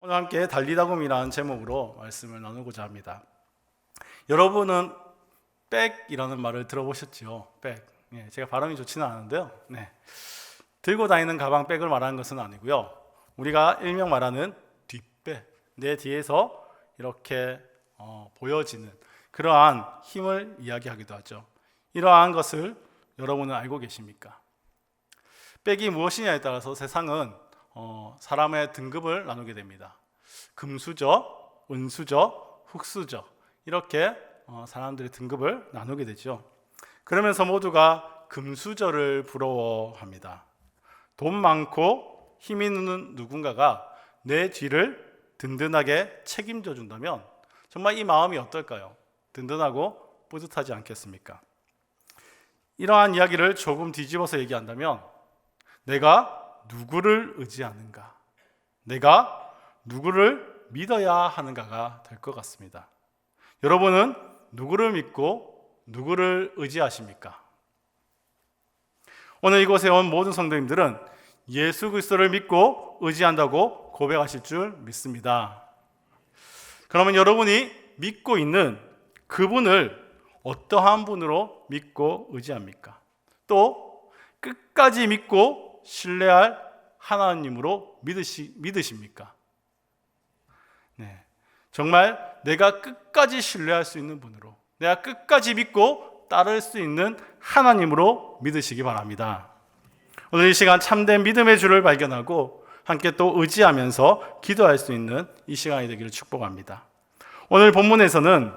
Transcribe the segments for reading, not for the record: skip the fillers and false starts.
오늘 함께 달리다굼이라는 제목으로 말씀을 나누고자 합니다. 여러분은 백이라는 말을 들어보셨지요? 백. 제가 발음이 좋지는 않은데요. 들고 다니는 가방 백을 말하는 것은 아니고요. 우리가 일명 말하는 뒷백, 내 뒤에서 이렇게 보여지는 그러한 힘을 이야기하기도 하죠. 이러한 것을 여러분은 알고 계십니까? 백이 무엇이냐에 따라서 세상은 사람의 등급을 나누게 됩니다. 금수저, 은수저, 흙수저 이렇게 사람들의 등급을 나누게 되죠. 그러면서 모두가 금수저를 부러워합니다. 돈 많고 힘 있는 누군가가 내 뒤를 든든하게 책임져 준다면 정말 이 마음이 어떨까요? 든든하고 뿌듯하지 않겠습니까? 이러한 이야기를 조금 뒤집어서 얘기한다면 내가 누구를 의지하는가? 내가 누구를 믿어야 하는가가 될 것 같습니다. 여러분은 누구를 믿고 누구를 의지하십니까? 오늘 이곳에 온 모든 성도님들은 예수 그리스도를 믿고 의지한다고 고백하실 줄 믿습니다. 그러면 여러분이 믿고 있는 그분을 어떠한 분으로 믿고 의지합니까? 또 끝까지 믿고 신뢰할 하나님으로 믿으십니까? 정말 내가 끝까지 신뢰할 수 있는 분으로, 내가 끝까지 믿고 따를 수 있는 하나님으로 믿으시기 바랍니다. 오늘 이 시간 참된 믿음의 주를 발견하고 함께 또 의지하면서 기도할 수 있는 이 시간이 되기를 축복합니다. 오늘 본문에서는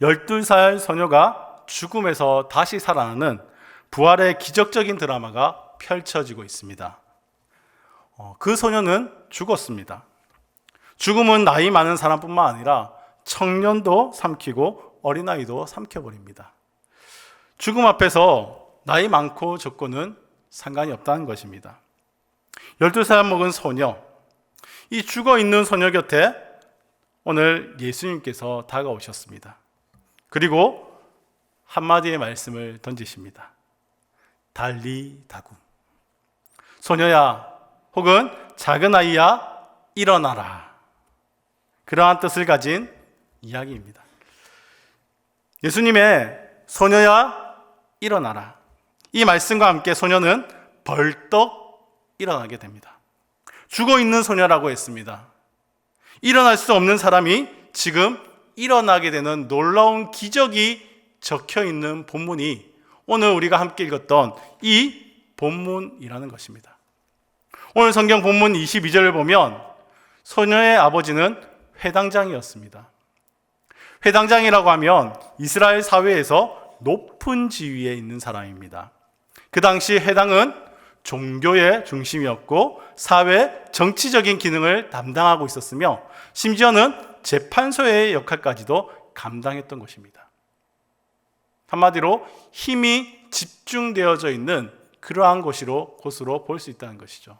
12살 소녀가 죽음에서 다시 살아나는 부활의 기적적인 드라마가 펼쳐지고 있습니다. 그 소녀는 죽었습니다. 죽음은 나이 많은 사람뿐만 아니라 청년도 삼키고 어린아이도 삼켜버립니다. 죽음 앞에서 나이 많고 적고는 상관이 없다는 것입니다. 12살 먹은 소녀, 이 죽어있는 소녀 곁에 오늘 예수님께서 다가오셨습니다. 그리고 한마디의 말씀을 던지십니다. 달리다굼. 소녀야, 혹은 작은 아이야, 일어나라. 그러한 뜻을 가진 이야기입니다. 예수님의 소녀야, 일어나라. 이 말씀과 함께 소녀는 벌떡 일어나게 됩니다. 죽어있는 소녀라고 했습니다. 일어날 수 없는 사람이 지금 일어나게 되는 놀라운 기적이 적혀있는 본문이 오늘 우리가 함께 읽었던 이 본문이라는 것입니다. 오늘 성경 본문 22절을 보면 소녀의 아버지는 회당장이었습니다. 회당장이라고 하면 이스라엘 사회에서 높은 지위에 있는 사람입니다. 그 당시 회당은 종교의 중심이었고 사회 정치적인 기능을 담당하고 있었으며 심지어는 재판소의 역할까지도 감당했던 것입니다. 한마디로 힘이 집중되어져 있는 그러한 곳으로 볼 수 있다는 것이죠.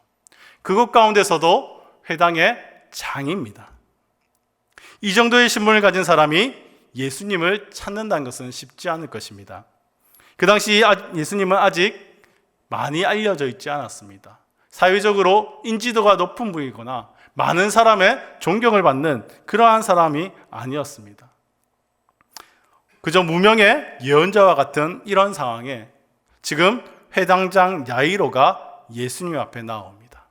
그곳 가운데서도 회당의 장입니다. 이 정도의 신분을 가진 사람이 예수님을 찾는다는 것은 쉽지 않을 것입니다. 그 당시 예수님은 아직 많이 알려져 있지 않았습니다. 사회적으로 인지도가 높은 분이거나 많은 사람의 존경을 받는 그러한 사람이 아니었습니다. 그저 무명의 예언자와 같은 이런 상황에 지금 회당장 야이로가 예수님 앞에 나옵니다.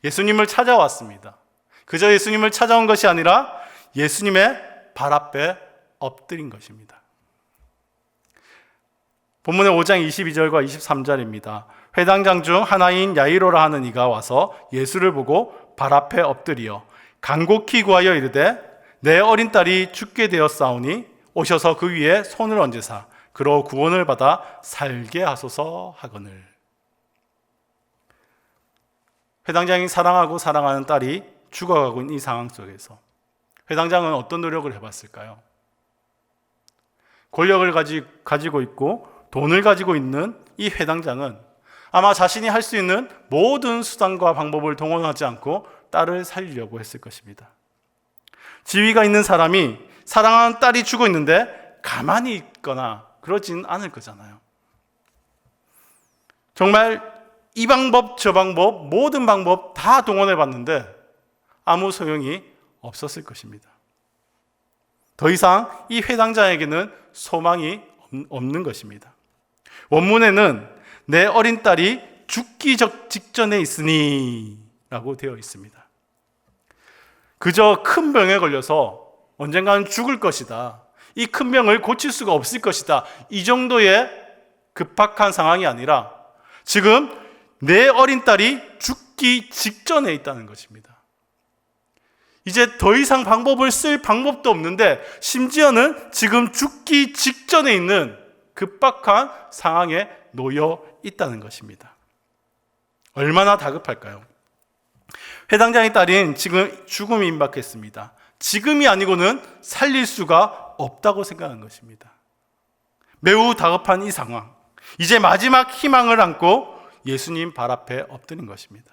예수님을 찾아왔습니다. 그저 예수님을 찾아온 것이 아니라 예수님의 발 앞에 엎드린 것입니다. 본문의 5장 22절과 23절입니다. 회당장 중 하나인 야이로라 하는 이가 와서 예수를 보고 발 앞에 엎드리어 간곡히 구하여 이르되 내 어린 딸이 죽게 되었사오니 오셔서 그 위에 손을 얹으사 그로 구원을 받아 살게 하소서 하거늘. 회당장이 사랑하고 사랑하는 딸이 죽어가고 있는 이 상황 속에서 회당장은 어떤 노력을 해봤을까요? 권력을 가지고 있고 돈을 가지고 있는 이 회당장은 아마 자신이 할 수 있는 모든 수단과 방법을 동원하지 않고 딸을 살리려고 했을 것입니다. 지위가 있는 사람이 사랑하는 딸이 죽어 있는데 가만히 있거나 그러진 않을 거잖아요. 정말 이 방법 저 방법 모든 방법 다 동원해 봤는데 아무 소용이 없었을 것입니다. 더 이상 이 회당장에게는 소망이 없는 것입니다. 원문에는 내 어린 딸이 죽기 직전에 있으니 라고 되어 있습니다. 그저 큰 병에 걸려서 언젠가는 죽을 것이다, 이 큰 병을 고칠 수가 없을 것이다, 이 정도의 급박한 상황이 아니라 지금 내 어린 딸이 죽기 직전에 있다는 것입니다. 이제 더 이상 방법을 쓸 방법도 없는데 심지어는 지금 죽기 직전에 있는 급박한 상황에 놓여 있다는 것입니다. 얼마나 다급할까요? 회당장의 딸인 지금 죽음이 임박했습니다. 지금이 아니고는 살릴 수가 없다고 생각한 것입니다. 매우 다급한 이 상황, 이제 마지막 희망을 안고 예수님 발 앞에 엎드린 것입니다.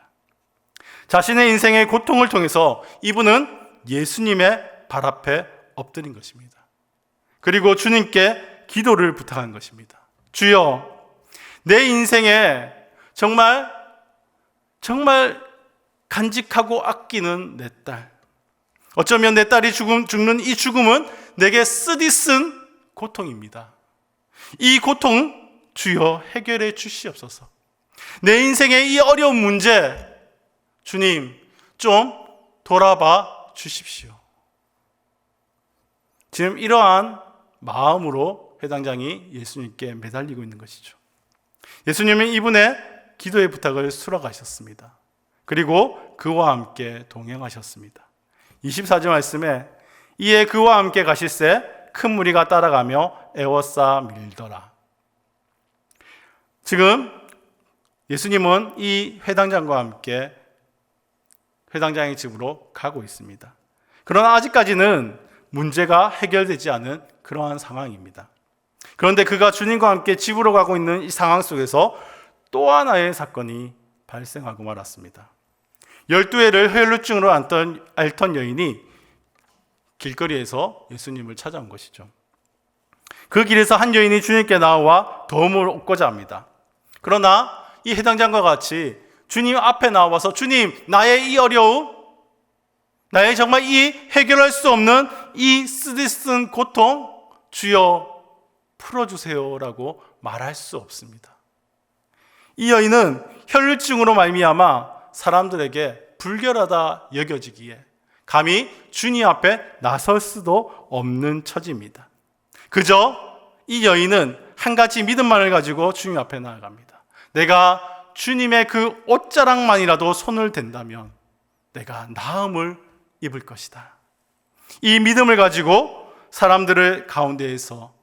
자신의 인생의 고통을 통해서 이분은 예수님의 발 앞에 엎드린 것입니다. 그리고 주님께 기도를 부탁한 것입니다. 주여, 내 인생에 정말 간직하고 아끼는 내 딸, 어쩌면 내 딸이 죽는 이 죽음은 내게 쓰디쓴 고통입니다. 이 고통 주여 해결해 주시옵소서. 내 인생의 이 어려운 문제 주님 좀 돌아봐 주십시오. 지금 이러한 마음으로 회당장이 예수님께 매달리고 있는 것이죠. 예수님은 이분의 기도의 부탁을 수락하셨습니다. 그리고 그와 함께 동행하셨습니다. 24절 말씀에 이에 그와 함께 가실새 큰 무리가 따라가며 애워싸 밀더라. 지금 예수님은 이 회당장과 함께 회당장의 집으로 가고 있습니다. 그러나 아직까지는 문제가 해결되지 않은 그러한 상황입니다. 그런데 그가 주님과 함께 집으로 가고 있는 이 상황 속에서 또 하나의 사건이 발생하고 말았습니다. 12회를 혈루증으로 앓던 여인이 길거리에서 예수님을 찾아온 것이죠. 그 길에서 한 여인이 주님께 나와 도움을 얻고자 합니다. 그러나 이 회당장과 같이 주님 앞에 나와서 주님, 나의 이 어려움, 나의 정말 이 해결할 수 없는 이 쓰디쓴 고통 주여 풀어주세요라고 말할 수 없습니다. 이 여인은 혈루증으로 말미암아 사람들에게 불결하다 여겨지기에 감히 주님 앞에 나설 수도 없는 처지입니다. 그저 이 여인은 한 가지 믿음만을 가지고 주님 앞에 나아갑니다. 내가 주님의 그 옷자락만이라도 손을 댄다면 내가 나음을 입을 것이다. 이 믿음을 가지고 사람들을 가운데에서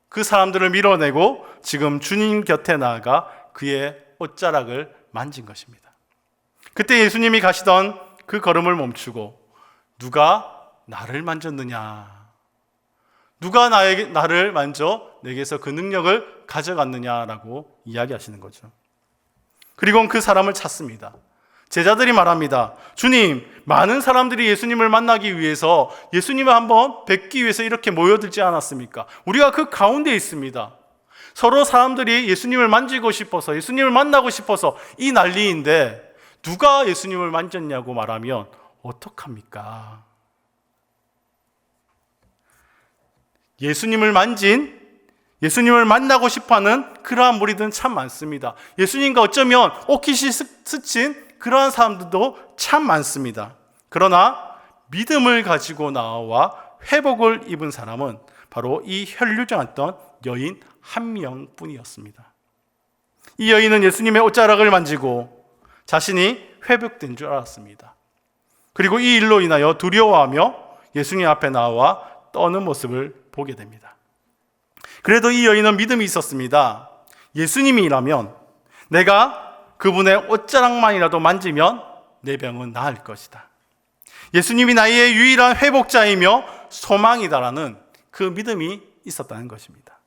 그 사람들을 밀어내고 지금 주님 곁에 나아가 그의 옷자락을 만진 것입니다. 그때 예수님이 가시던 그 걸음을 멈추고 누가 나를 만졌느냐, 누가 나를 만져 내게서 그 능력을 가져갔느냐라고 이야기하시는 거죠. 그리고 그 사람을 찾습니다. 제자들이 말합니다. 주님, 많은 사람들이 예수님을 만나기 위해서 예수님을 한번 뵙기 위해서 이렇게 모여들지 않았습니까? 우리가 그 가운데 있습니다. 서로 사람들이 예수님을 만지고 싶어서, 예수님을 만나고 싶어서 이 난리인데 누가 예수님을 만졌냐고 말하면 어떡합니까? 예수님을 만나고 싶어하는 그러한 무리들은 참 많습니다. 예수님과 어쩌면 옷깃이 스친 그러한 사람들도 참 많습니다. 그러나 믿음을 가지고 나와 회복을 입은 사람은 바로 이 혈루증했던 여인 한 명뿐이었습니다. 이 여인은 예수님의 옷자락을 만지고 자신이 회복된 줄 알았습니다. 그리고 이 일로 인하여 두려워하며 예수님 앞에 나와 떠는 모습을 보게 됩니다. 그래도 이 여인은 믿음이 있었습니다. 예수님이라면 내가 그분의 옷자락만이라도 만지면 내 병은 나을 것이다. 예수님이 나의 유일한 회복자이며 소망이다라는 그 믿음이 있었다는 것입니다.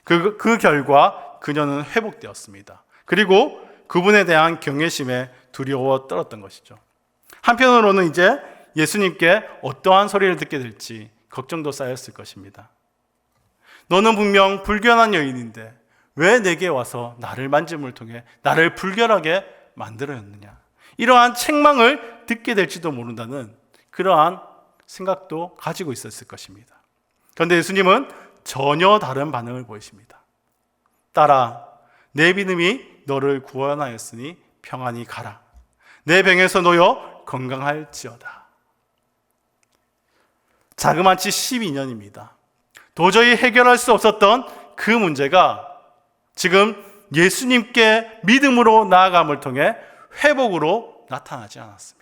그 결과 그녀는 회복되었습니다. 그리고 그분에 대한 경외심에 두려워 떨었던 것이죠. 한편으로는 이제 예수님께 어떠한 소리를 듣게 될지 걱정도 쌓였을 것입니다. 너는 분명 불견한 여인인데 왜 내게 와서 나를 만짐을 통해 나를 불결하게 만들었느냐, 이러한 책망을 듣게 될지도 모른다는 그러한 생각도 가지고 있었을 것입니다. 그런데 예수님은 전혀 다른 반응을 보이십니다. 딸아, 내 믿음이 너를 구원하였으니 평안히 가라. 내 병에서 놓여 건강할지어다. 자그마치 12년입니다. 도저히 해결할 수 없었던 그 문제가 지금 예수님께 믿음으로 나아감을 통해 회복으로 나타나지 않았습니까?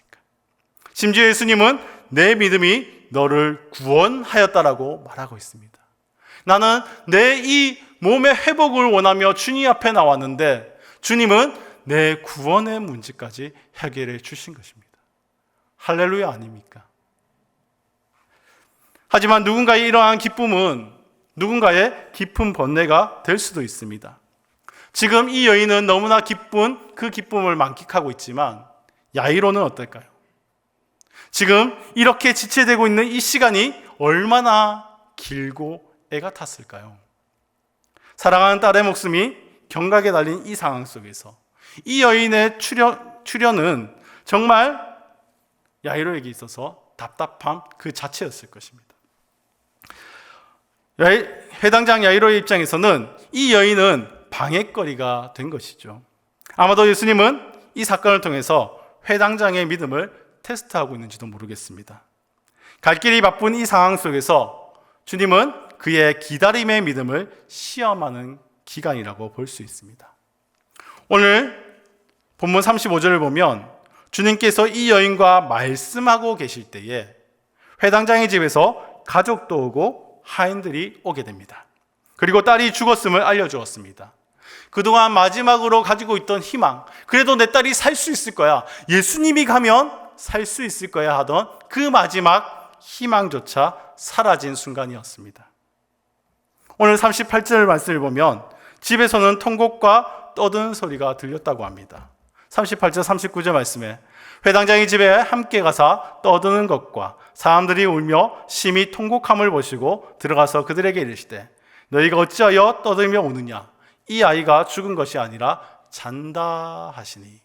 심지어 예수님은 내 믿음이 너를 구원하였다라고 말하고 있습니다. 나는 내 이 몸의 회복을 원하며 주님 앞에 나왔는데 주님은 내 구원의 문제까지 해결해 주신 것입니다. 할렐루야 아닙니까? 하지만 누군가의 이러한 기쁨은 누군가의 깊은 번뇌가 될 수도 있습니다. 지금 이 여인은 너무나 기쁜 그 기쁨을 만끽하고 있지만 야이로는 어떨까요? 지금 이렇게 지체되고 있는 이 시간이 얼마나 길고 애가 탔을까요? 사랑하는 딸의 목숨이 경각에 달린 이 상황 속에서 이 여인의 출현은 정말 야이로에게 있어서 답답함 그 자체였을 것입니다. 회당장 야이로의 입장에서는 이 여인은 방해거리가 된 것이죠. 아마도 예수님은 이 사건을 통해서 회당장의 믿음을 테스트하고 있는지도 모르겠습니다. 갈 길이 바쁜 이 상황 속에서 주님은 그의 기다림의 믿음을 시험하는 기간이라고 볼 수 있습니다. 오늘 본문 35절을 보면 주님께서 이 여인과 말씀하고 계실 때에 회당장의 집에서 가족도 오고 하인들이 오게 됩니다. 그리고 딸이 죽었음을 알려주었습니다. 그동안 마지막으로 가지고 있던 희망, 그래도 내 딸이 살 수 있을 거야, 예수님이 가면 살 수 있을 거야 하던 그 마지막 희망조차 사라진 순간이었습니다. 오늘 38절 말씀을 보면 집에서는 통곡과 떠드는 소리가 들렸다고 합니다. 38절 39절 말씀에 회당장이 집에 함께 가사 떠드는 것과 사람들이 울며 심히 통곡함을 보시고 들어가서 그들에게 이르시되 너희가 어찌하여 떠들며 우느냐, 이 아이가 죽은 것이 아니라 잔다 하시니.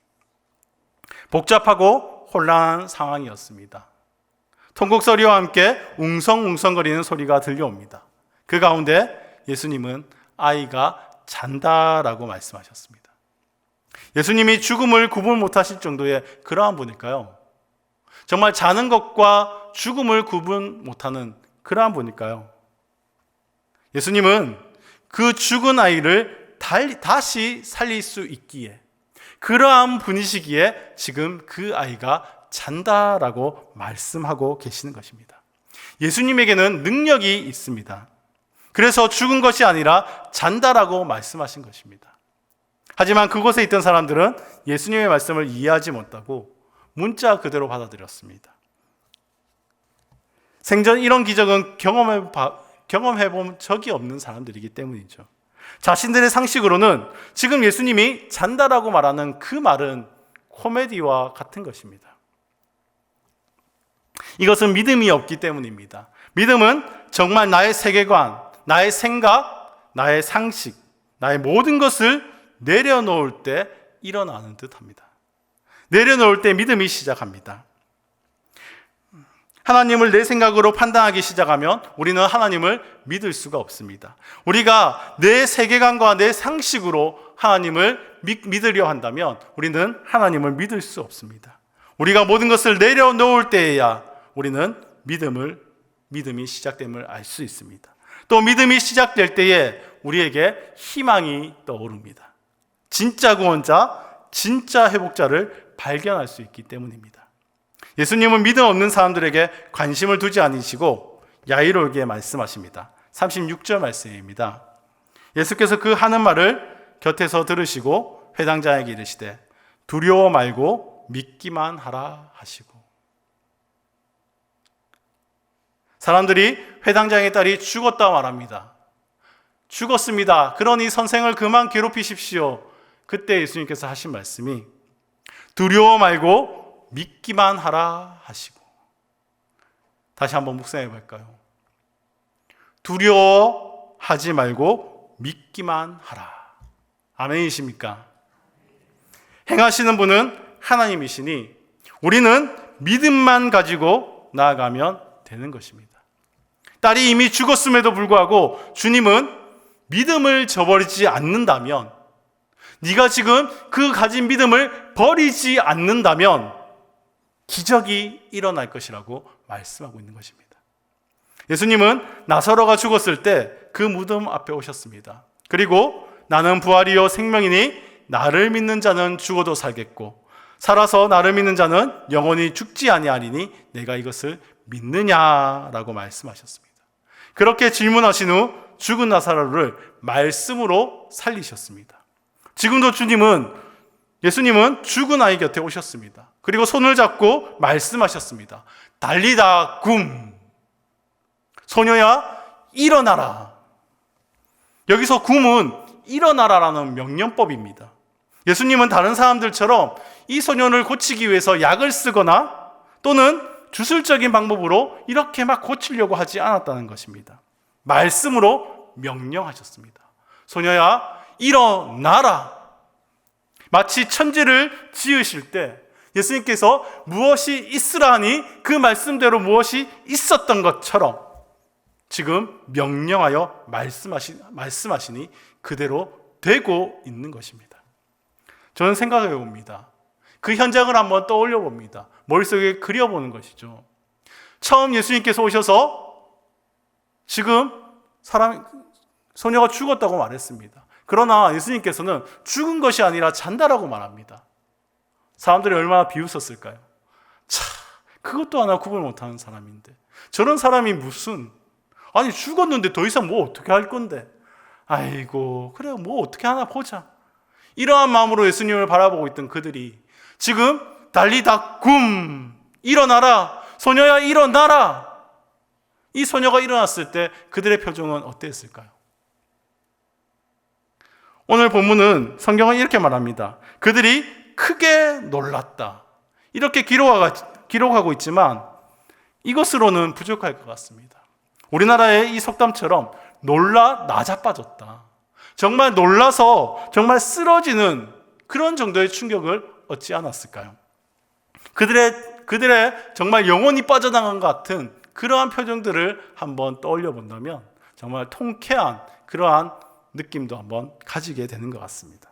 복잡하고 혼란한 상황이었습니다. 통곡소리와 함께 웅성웅성거리는 소리가 들려옵니다. 그 가운데 예수님은 아이가 잔다라고 말씀하셨습니다. 예수님이 죽음을 구분 못하실 정도의 그러한 분일까요? 정말 자는 것과 죽음을 구분 못하는 그러한 분일까요? 예수님은 그 죽은 아이를 다시 살릴 수 있기에, 그러한 분이시기에 지금 그 아이가 잔다라고 말씀하고 계시는 것입니다. 예수님에게는 능력이 있습니다. 그래서 죽은 것이 아니라 잔다라고 말씀하신 것입니다. 하지만 그곳에 있던 사람들은 예수님의 말씀을 이해하지 못하고 문자 그대로 받아들였습니다. 생전 이런 기적은 경험해본 적이 없는 사람들이기 때문이죠. 자신들의 상식으로는 지금 예수님이 잔다라고 말하는 그 말은 코미디와 같은 것입니다. 이것은 믿음이 없기 때문입니다. 믿음은 정말 나의 세계관, 나의 생각, 나의 상식, 나의 모든 것을 내려놓을 때 일어나는 듯합니다. 내려놓을 때 믿음이 시작합니다. 하나님을 내 생각으로 판단하기 시작하면 우리는 하나님을 믿을 수가 없습니다. 우리가 내 세계관과 내 상식으로 하나님을 믿으려 한다면 우리는 하나님을 믿을 수 없습니다. 우리가 모든 것을 내려놓을 때에야 우리는 믿음이 시작됨을 알 수 있습니다. 또 믿음이 시작될 때에 우리에게 희망이 떠오릅니다. 진짜 구원자, 진짜 회복자를 발견할 수 있기 때문입니다. 예수님은 믿음 없는 사람들에게 관심을 두지 않으시고 야이로에게 말씀하십니다. 36절 말씀입니다. 예수께서 그 하는 말을 곁에서 들으시고 회당장에게 이르시되 두려워 말고 믿기만 하라 하시고. 사람들이 회당장의 딸이 죽었다 말합니다. 죽었습니다. 그러니 선생을 그만 괴롭히십시오. 그때 예수님께서 하신 말씀이 두려워 말고 믿기만 하라 하시고. 다시 한번 묵상해 볼까요? 두려워하지 말고 믿기만 하라. 아멘이십니까? 행하시는 분은 하나님이시니 우리는 믿음만 가지고 나아가면 되는 것입니다. 딸이 이미 죽었음에도 불구하고 주님은 믿음을 저버리지 않는다면, 네가 지금 그 가진 믿음을 버리지 않는다면 기적이 일어날 것이라고 말씀하고 있는 것입니다. 예수님은 나사로가 죽었을 때 그 무덤 앞에 오셨습니다. 그리고 나는 부활이요 생명이니 나를 믿는 자는 죽어도 살겠고 살아서 나를 믿는 자는 영원히 죽지 아니하리니 내가 이것을 믿느냐라고 말씀하셨습니다. 그렇게 질문하신 후 죽은 나사로를 말씀으로 살리셨습니다. 지금도 예수님은 죽은 아이 곁에 오셨습니다. 그리고 손을 잡고 말씀하셨습니다. 달리다 굼, 소녀야 일어나라. 여기서 굼은 일어나라라는 명령법입니다. 예수님은 다른 사람들처럼 이 소년을 고치기 위해서 약을 쓰거나 또는 주술적인 방법으로 이렇게 막 고치려고 하지 않았다는 것입니다. 말씀으로 명령하셨습니다. 소녀야 일어나라. 마치 천지를 지으실 때 예수님께서 무엇이 있으라 하니 그 말씀대로 무엇이 있었던 것처럼 지금 명령하여 말씀하시니 그대로 되고 있는 것입니다. 저는 생각해 봅니다. 그 현장을 한번 떠올려 봅니다. 머릿속에 그려보는 것이죠. 처음 예수님께서 오셔서 지금 소녀가 죽었다고 말했습니다. 그러나 예수님께서는 죽은 것이 아니라 잔다라고 말합니다. 사람들이 얼마나 비웃었을까요? 그것도 하나 구분 못하는 사람인데 저런 사람이 아니 죽었는데 더 이상 뭐 어떻게 할 건데, 아이고 그래 뭐 어떻게 하나 보자, 이러한 마음으로 예수님을 바라보고 있던 그들이 지금 달리다 굼, 일어나라, 소녀야 일어나라. 이 소녀가 일어났을 때 그들의 표정은 어땠을까요? 오늘 본문은 성경은 이렇게 말합니다. 그들이 크게 놀랐다, 이렇게 기록하고 있지만 이것으로는 부족할 것 같습니다. 우리나라의 이 속담처럼 놀라 나자빠졌다, 정말 놀라서 정말 쓰러지는 그런 정도의 충격을 얻지 않았을까요? 그들의 정말 영혼이 빠져나간 것 같은 그러한 표정들을 한번 떠올려 본다면 정말 통쾌한 그러한 느낌도 한번 가지게 되는 것 같습니다.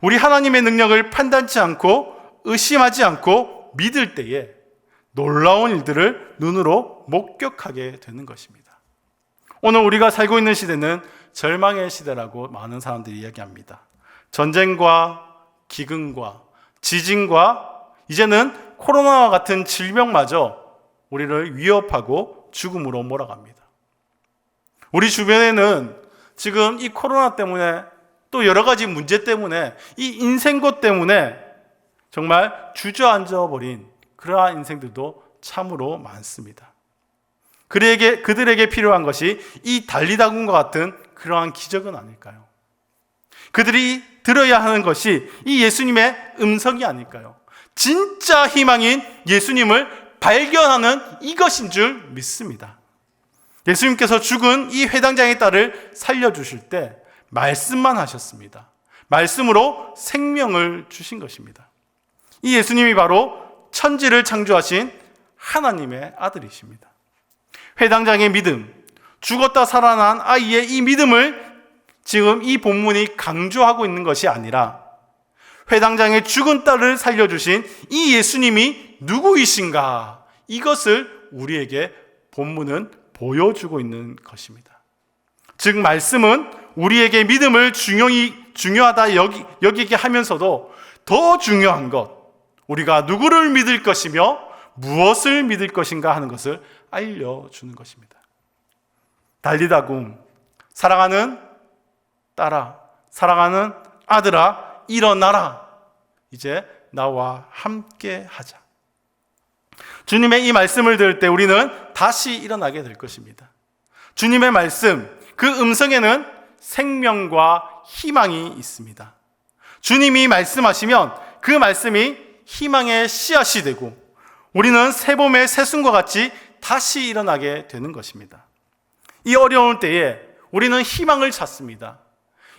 우리 하나님의 능력을 판단치 않고 의심하지 않고 믿을 때에 놀라운 일들을 눈으로 목격하게 되는 것입니다. 오늘 우리가 살고 있는 시대는 절망의 시대라고 많은 사람들이 이야기합니다. 전쟁과 기근과 지진과 이제는 코로나와 같은 질병마저 우리를 위협하고 죽음으로 몰아갑니다. 우리 주변에는 지금 이 코로나 때문에 또 여러 가지 문제 때문에 이 인생고 때문에 정말 주저앉아 버린 그러한 인생들도 참으로 많습니다. 그들에게 필요한 것이 이 달리다 굼과 같은 그러한 기적은 아닐까요? 그들이 들어야 하는 것이 이 예수님의 음성이 아닐까요? 진짜 희망인 예수님을 발견하는 이것인 줄 믿습니다. 예수님께서 죽은 이 회당장의 딸을 살려주실 때 말씀만 하셨습니다. 말씀으로 생명을 주신 것입니다. 이 예수님이 바로 천지를 창조하신 하나님의 아들이십니다. 회당장의 믿음, 죽었다 살아난 아이의 이 믿음을 지금 이 본문이 강조하고 있는 것이 아니라 회당장의 죽은 딸을 살려주신 이 예수님이 누구이신가, 이것을 우리에게 본문은 보여주고 있는 것입니다. 즉 말씀은 우리에게 믿음을 중요하다 여기게 하면서도 더 중요한 것, 우리가 누구를 믿을 것이며 무엇을 믿을 것인가 하는 것을 알려주는 것입니다. 달리다 굼, 사랑하는 딸아, 사랑하는 아들아, 일어나라. 이제 나와 함께 하자. 주님의 이 말씀을 들을 때 우리는 다시 일어나게 될 것입니다. 주님의 말씀, 그 음성에는 생명과 희망이 있습니다. 주님이 말씀하시면 그 말씀이 희망의 씨앗이 되고 우리는 새봄의 새순과 같이 다시 일어나게 되는 것입니다. 이 어려운 때에 우리는 희망을 찾습니다.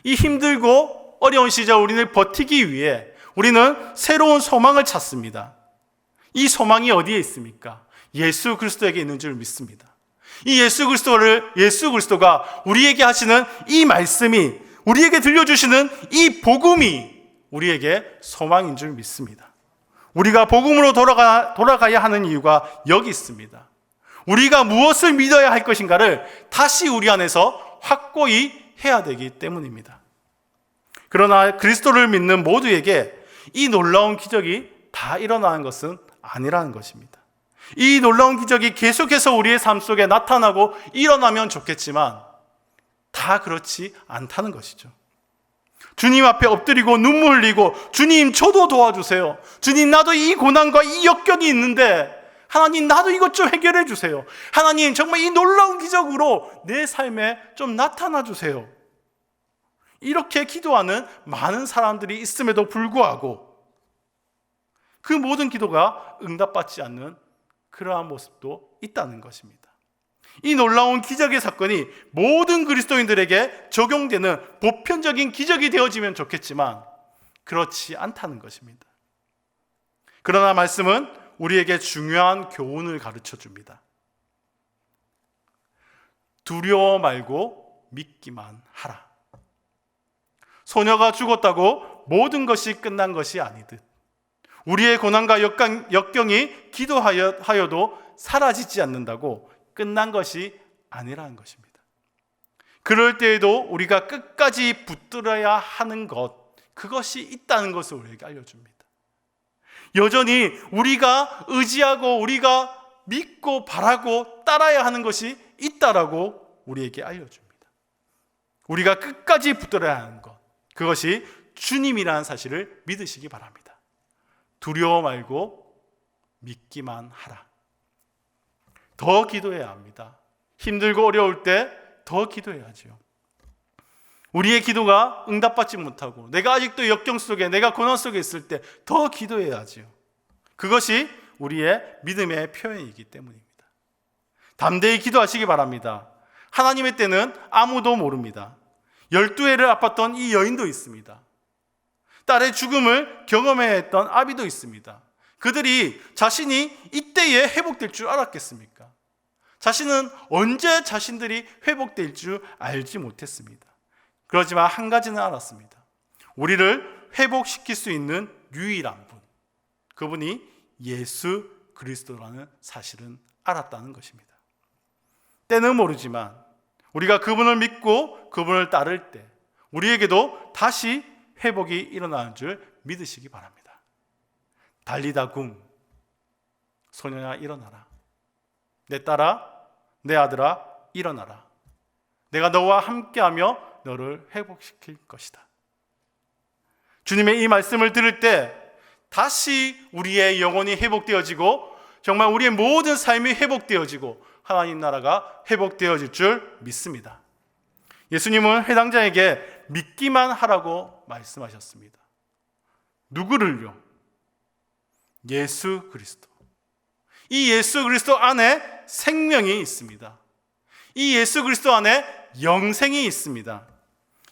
이 힘들고 어려운 시절 우리를 버티기 위해 우리는 새로운 소망을 찾습니다. 이 소망이 어디에 있습니까? 예수 그리스도에게 있는 줄 믿습니다. 이 예수 그리스도가 우리에게 하시는 이 말씀이, 우리에게 들려주시는 이 복음이 우리에게 소망인 줄 믿습니다. 우리가 복음으로 돌아가야 하는 이유가 여기 있습니다. 우리가 무엇을 믿어야 할 것인가를 다시 우리 안에서 확고히 해야 되기 때문입니다. 그러나 그리스도를 믿는 모두에게 이 놀라운 기적이 다 일어나는 것은 아니라는 것입니다. 이 놀라운 기적이 계속해서 우리의 삶 속에 나타나고 일어나면 좋겠지만 다 그렇지 않다는 것이죠. 주님 앞에 엎드리고 눈물 흘리고, 주님 저도 도와주세요, 주님 나도 이 고난과 이 역경이 있는데 하나님 나도 이것 좀 해결해 주세요, 하나님 정말 이 놀라운 기적으로 내 삶에 좀 나타나 주세요, 이렇게 기도하는 많은 사람들이 있음에도 불구하고 그 모든 기도가 응답받지 않는 그러한 모습도 있다는 것입니다. 이 놀라운 기적의 사건이 모든 그리스도인들에게 적용되는 보편적인 기적이 되어지면 좋겠지만 그렇지 않다는 것입니다. 그러나 말씀은 우리에게 중요한 교훈을 가르쳐 줍니다. 두려워 말고 믿기만 하라. 소녀가 죽었다고 모든 것이 끝난 것이 아니듯 우리의 고난과 역경이 기도하여도 사라지지 않는다고 끝난 것이 아니라는 것입니다. 그럴 때에도 우리가 끝까지 붙들어야 하는 것, 그것이 있다는 것을 우리에게 알려줍니다. 여전히 우리가 의지하고 우리가 믿고 바라고 따라야 하는 것이 있다라고 우리에게 알려줍니다. 우리가 끝까지 붙들어야 하는 것, 그것이 주님이라는 사실을 믿으시기 바랍니다. 두려워 말고 믿기만 하라. 더 기도해야 합니다. 힘들고 어려울 때 더 기도해야죠. 우리의 기도가 응답받지 못하고 내가 아직도 역경 속에, 내가 고난 속에 있을 때 더 기도해야죠. 그것이 우리의 믿음의 표현이기 때문입니다. 담대히 기도하시기 바랍니다. 하나님의 때는 아무도 모릅니다. 12해를 아팠던 이 여인도 있습니다. 딸의 죽음을 경험해야 했던 아비도 있습니다. 그들이 자신이 이때에 회복될 줄 알았겠습니까? 자신은 언제 자신들이 회복될 줄 알지 못했습니다. 그렇지만 한 가지는 알았습니다. 우리를 회복시킬 수 있는 유일한 분, 그분이 예수 그리스도라는 사실은 알았다는 것입니다. 때는 모르지만 우리가 그분을 믿고 그분을 따를 때 우리에게도 다시 회복이 일어나는 줄 믿으시기 바랍니다. 달리다 굼, 소녀야 일어나라. 내 딸아, 내 아들아 일어나라. 내가 너와 함께하며 너를 회복시킬 것이다. 주님의 이 말씀을 들을 때 다시 우리의 영혼이 회복되어지고 정말 우리의 모든 삶이 회복되어지고 하나님 나라가 회복되어질 줄 믿습니다. 예수님은 회당자에게 믿기만 하라고 말씀하셨습니다. 누구를요? 예수 그리스도. 이 예수 그리스도 안에 생명이 있습니다. 이 예수 그리스도 안에 영생이 있습니다.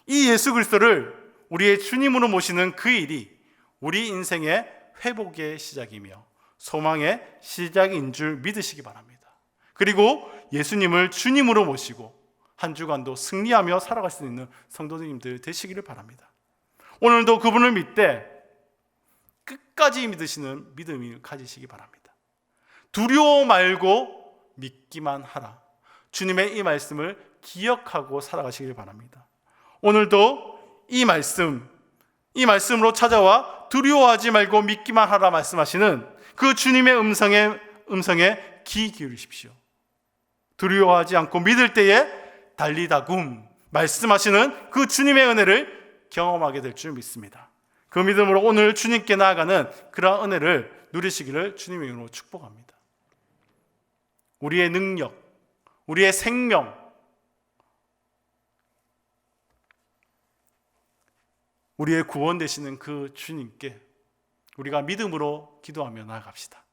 이 예수 그리스도를 우리의 주님으로 모시는 그 일이 우리 인생의 회복의 시작이며 소망의 시작인 줄 믿으시기 바랍니다. 그리고 예수님을 주님으로 모시고 한 주간도 승리하며 살아갈 수 있는 성도님들 되시기를 바랍니다. 오늘도 그분을 믿되 끝까지 믿으시는 믿음을 가지시기 바랍니다. 두려워 말고 믿기만 하라. 주님의 이 말씀을 기억하고 살아가시길 바랍니다. 오늘도 이 말씀으로 찾아와 두려워하지 말고 믿기만 하라 말씀하시는 그 주님의 음성에 귀 기울이십시오. 두려워하지 않고 믿을 때에 달리다 굼 말씀하시는 그 주님의 은혜를 경험하게 될 줄 믿습니다. 그 믿음으로 오늘 주님께 나아가는 그러한 은혜를 누리시기를 주님의 이름으로 축복합니다. 우리의 능력, 우리의 생명, 우리의 구원 되시는 그 주님께 우리가 믿음으로 기도하며 나아갑시다.